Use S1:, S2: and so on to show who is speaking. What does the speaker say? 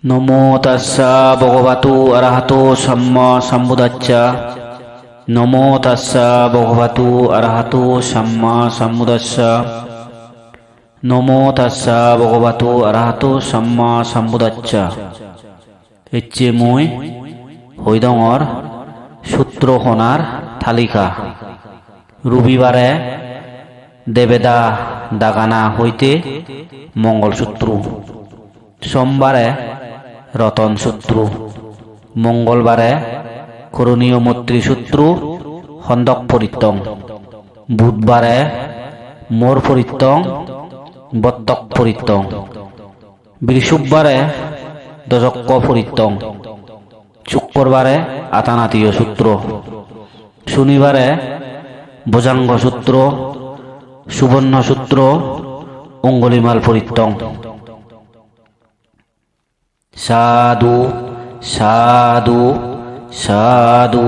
S1: নমো তাস্সা ভগবতু অরহতো সাম্মা সম্বুদ্ধাচ্চা। নমো তাস্সা ভগবতু অরহতো সাম্মা সম্বুদ্ধাচ্চা। নমো তাস্সা ভগবতু অরহতো সাম্মা সম্বুদ্ধাচ্চা। হচ্ছে মই হৈদঙর সূত্রখনার তালিকা। রবিবারে দেবেদা দাগানা হইতে মঙ্গলসূত্র, সোমবারে রতন সূত্র, মঙ্গলবারে করণীয় মৈত্রী সূত্র খন্দক পরিত্তং, বুধবারে মোর পরিত্তং বত্তক পরিত্তং, বৃহস্পতিবারে দজক্ক পরিত্তং, শুক্রবারে আতানাতীয় সূত্র, শনিবারে ভুজাঙ্গ সূত্র, সুবর্ণ সূত্র অঙ্গুলিমাল পরিত্তং। সাধু সাধু সাধু।